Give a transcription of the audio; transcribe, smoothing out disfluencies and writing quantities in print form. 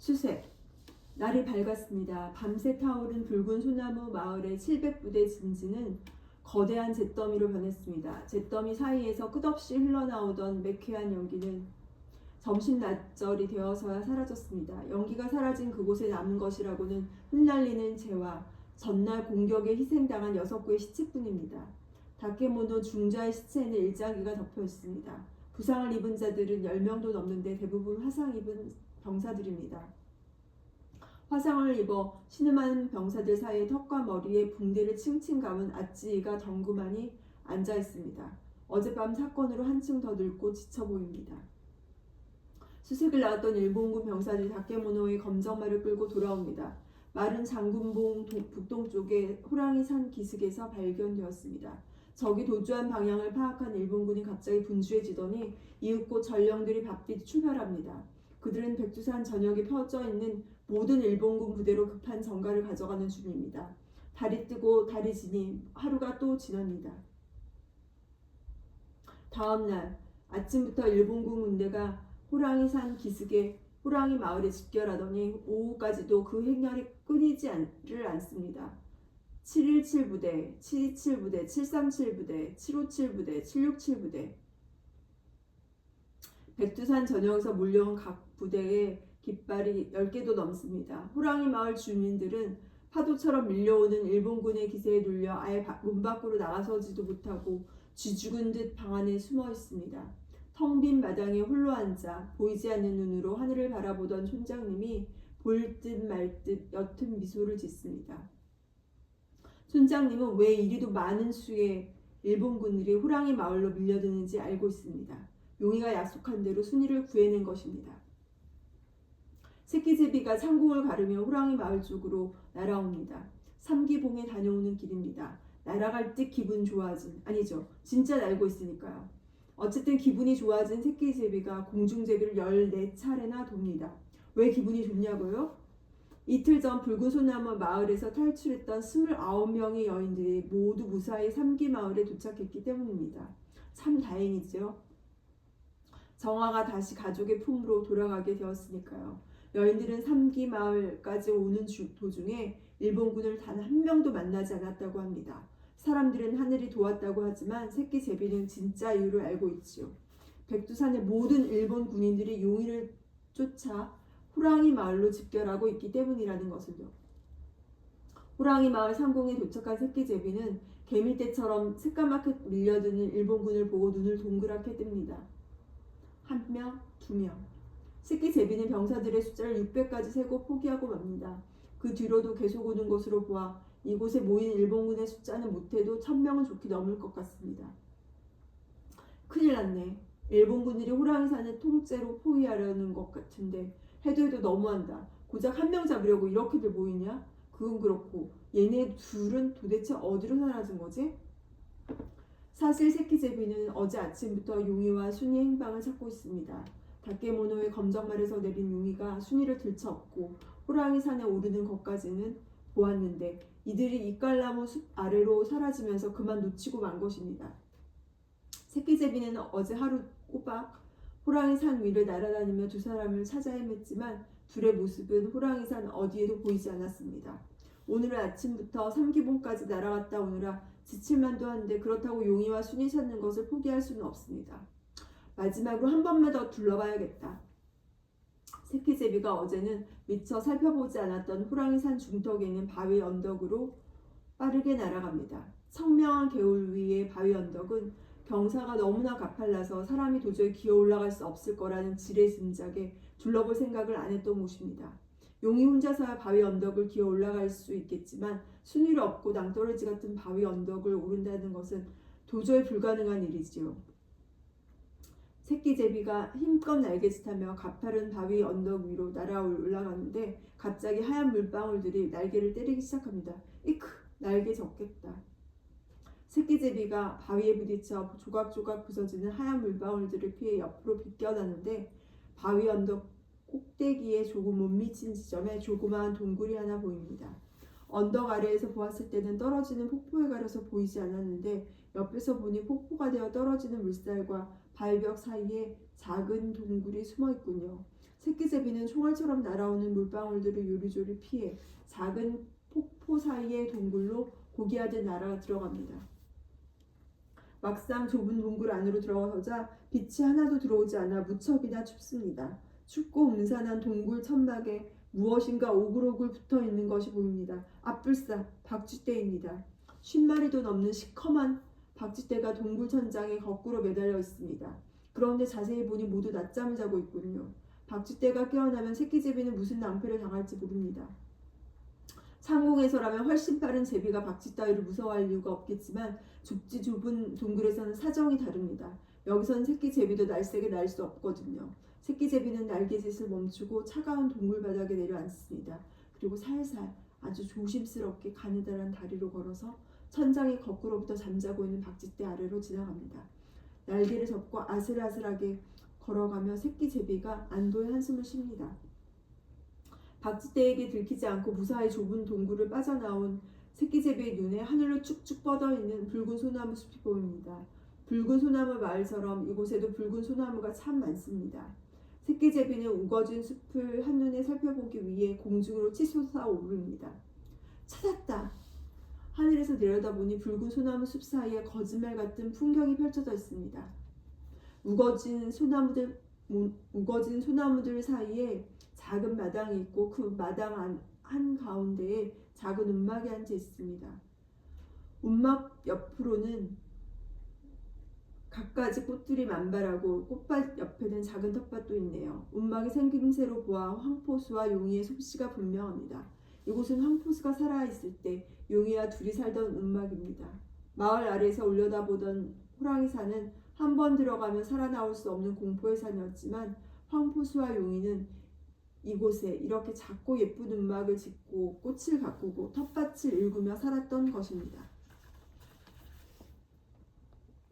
수색. 날이 밝았습니다. 밤새 타오른 붉은 소나무 마을의 700부대 진지는 거대한 잿더미로 변했습니다. 잿더미 사이에서 끝없이 흘러나오던 매캐한 연기는 점심 낮절이 되어서야 사라졌습니다. 연기가 사라진 그곳에 남은 것이라고는 흩날리는 재와 전날 공격에 희생당한 6구의 시체뿐입니다. 다케모노 중자의 시체에는 일자기가 덮여 있습니다. 부상을 입은 자들은 10명도 넘는데 대부분 화상 입은 병사들입니다. 화상을 입어 신음한 병사들 사이에 턱과 머리에 붕대를 칭칭 감은 아찌이가 덩그마니 앉아 있습니다. 어젯밤 사건으로 한층 더 늙고 지쳐 보입니다. 수색을 나왔던 일본군 병사들이 다케모노의 검정말을 끌고 돌아옵니다. 말은 장군봉 북동쪽의 호랑이산 기슭에서 발견되었습니다. 적이 도주한 방향을 파악한 일본군이 갑자기 분주해지더니 이윽고 전령들이 바삐 출발합니다. 그들은 백두산 전역에 펴져 있는 모든 일본군 부대로 급한 전가를 가져가는 중입니다. 달이 뜨고 달이 지니 하루가 또 지납니다. 다음 날 아침부터 일본군 군대가 호랑이산 기슭에 호랑이 마을에 집결하더니 오후까지도 그 행렬이 끊이지를 않습니다. 717부대, 727부대, 737부대, 757부대, 767부대. 백두산 전역에서 몰려온 각 부대의 깃발이 10개도 넘습니다. 호랑이 마을 주민들은 파도처럼 밀려오는 일본군의 기세에 눌려 아예 문 밖으로 나가서지도 못하고 쥐 죽은 듯 방 안에 숨어 있습니다. 텅 빈 마당에 홀로 앉아 보이지 않는 눈으로 하늘을 바라보던 촌장님이 볼 듯 말 듯 옅은 미소를 짓습니다. 촌장님은 왜 이리도 많은 수의 일본군들이 호랑이 마을로 밀려드는지 알고 있습니다. 용의가 약속한 대로 순이를 구해낸 것입니다. 새끼제비가 상궁을 가르며 호랑이 마을 쪽으로 날아옵니다. 삼기봉에 다녀오는 길입니다. 날아갈 듯 기분 좋아진, 아니죠, 진짜 날고 있으니까요. 어쨌든 기분이 좋아진 새끼제비가 공중제비를 14차례나 돕니다. 왜 기분이 좋냐고요? 이틀 전 붉은 소나무 마을에서 탈출했던 29명의 여인들이 모두 무사히 삼기마을에 도착했기 때문입니다. 참 다행이죠. 정화가 다시 가족의 품으로 돌아가게 되었으니까요. 여인들은 삼기마을까지 오는 도중에 일본군을 단 한 명도 만나지 않았다고 합니다. 사람들은 하늘이 도왔다고 하지만 새끼제비는 진짜 이유를 알고 있지요. 백두산의 모든 일본 군인들이 용의를 쫓아 호랑이 마을로 집결하고 있기 때문이라는 것을요. 호랑이 마을 상공에 도착한 새끼제비는 개미떼처럼 새까맣게 밀려드는 일본군을 보고 눈을 동그랗게 뜹니다. 1명, 2명. 새끼제비는 병사들의 숫자를 600까지 세고 포기하고 맙니다. 그 뒤로도 계속 오는 것으로 보아 이곳에 모인 일본군의 숫자는 못해도 1000명은 좋게 넘을 것 같습니다. 큰일 났네. 일본군들이 호랑이산을 통째로 포위하려는 것 같은데 해도 너무한다. 고작 1명 잡으려고 이렇게들 모이냐? 그건 그렇고 얘네 둘은 도대체 어디로 사라진 거지? 사실 새끼제비는 어제 아침부터 용의와 순이 행방을 찾고 있습니다. 다케모노의 검정말에서 내린 용의가 순이를 들쳐업고 호랑이 산에 오르는 것까지는 보았는데 이들이 이깔나무 숲 아래로 사라지면서 그만 놓치고 만 것입니다. 새끼제비는 어제 하루 꼬박 호랑이 산 위를 날아다니며 두 사람을 찾아 헤맸지만 둘의 모습은 호랑이 산 어디에도 보이지 않았습니다. 오늘 아침부터 삼기봉까지 날아갔다 오느라 지칠만도 한데 그렇다고 용의와 순이 찾는 것을 포기할 수는 없습니다. 마지막으로 한 번만 더 둘러봐야겠다. 새끼제비가 어제는 미처 살펴보지 않았던 호랑이산 중턱에 있는 바위 언덕으로 빠르게 날아갑니다. 청명한 개울 위의 바위 언덕은 경사가 너무나 가팔라서 사람이 도저히 기어 올라갈 수 없을 거라는 지레 짐작에 둘러볼 생각을 안 했던 곳입니다. 용이 혼자서야 바위 언덕을 기어 올라갈 수 있겠지만 순위를 얻고 낭떠러지 같은 바위 언덕을 오른다는 것은 도저히 불가능한 일이지요. 새끼제비가 힘껏 날개짓하며 가파른 바위 언덕 위로 올라가는데 갑자기 하얀 물방울들이 날개를 때리기 시작합니다. 이크! 날개 젖겠다. 새끼제비가 바위에 부딪혀 조각조각 부서지는 하얀 물방울들을 피해 옆으로 비껴나는데 바위 언덕 꼭대기에 조금 못 미친 지점에 조그마한 동굴이 하나 보입니다. 언덕 아래에서 보았을 때는 떨어지는 폭포에 가려서 보이지 않았는데 옆에서 보니 폭포가 되어 떨어지는 물살과 바위벽 사이에 작은 동굴이 숨어 있군요. 새끼제비는 총알처럼 날아오는 물방울들을 요리조리 피해 작은 폭포 사이의 동굴로 고기하듯 날아 들어갑니다. 막상 좁은 동굴 안으로 들어서자 빛이 하나도 들어오지 않아 무척이나 춥습니다. 춥고 음산한 동굴 천막에 무엇인가 오글오글 붙어있는 것이 보입니다. 앞불싸 박쥐떼입니다. 50마리도 넘는 시커먼 박쥐떼가 동굴 천장에 거꾸로 매달려 있습니다. 그런데 자세히 보니 모두 낮잠을 자고 있군요. 박쥐떼가 깨어나면 새끼제비는 무슨 낭패를 당할지 모릅니다. 상공에서라면 훨씬 빠른 제비가 박쥐 따위를 무서워할 이유가 없겠지만 좁지 좁은 동굴에서는 사정이 다릅니다. 여기서는 새끼제비도 날쌔게 날 수 없거든요. 새끼제비는 날개짓을 멈추고 차가운 동굴 바닥에 내려앉습니다. 그리고 살살 아주 조심스럽게 가느다란 다리로 걸어서 천장에 거꾸로부터 잠자고 있는 박쥐떼 아래로 지나갑니다. 날개를 접고 아슬아슬하게 걸어가며 새끼제비가 안도의 한숨을 쉽니다. 박쥐떼에게 들키지 않고 무사히 좁은 동굴을 빠져나온 새끼제비의 눈에 하늘로 쭉쭉 뻗어있는 붉은 소나무 숲이 보입니다. 붉은 소나무 마을처럼 이곳에도 붉은 소나무가 참 많습니다. 새끼제비는 우거진 숲을 한눈에 살펴보기 위해 공중으로 치솟아 오릅니다. 찾았다! 하늘에서 내려다보니 붉은 소나무 숲 사이에 거짓말 같은 풍경이 펼쳐져 있습니다. 우거진 소나무들 사이에 작은 마당이 있고 그 마당 한가운데에 작은 움막이 앉아 있습니다. 움막 옆으로는 갖가지 꽃들이 만발하고 꽃밭 옆에는 작은 텃밭도 있네요. 움막의 생김새로 보아 황포수와 용이의 솜씨가 분명합니다. 이곳은 황포수가 살아있을 때 용이와 둘이 살던 움막입니다. 마을 아래에서 올려다보던 호랑이산은 한 번 들어가면 살아나올 수 없는 공포의 산이었지만 황포수와 용이는 이곳에 이렇게 작고 예쁜 움막을 짓고 꽃을 가꾸고 텃밭을 일구며 살았던 것입니다.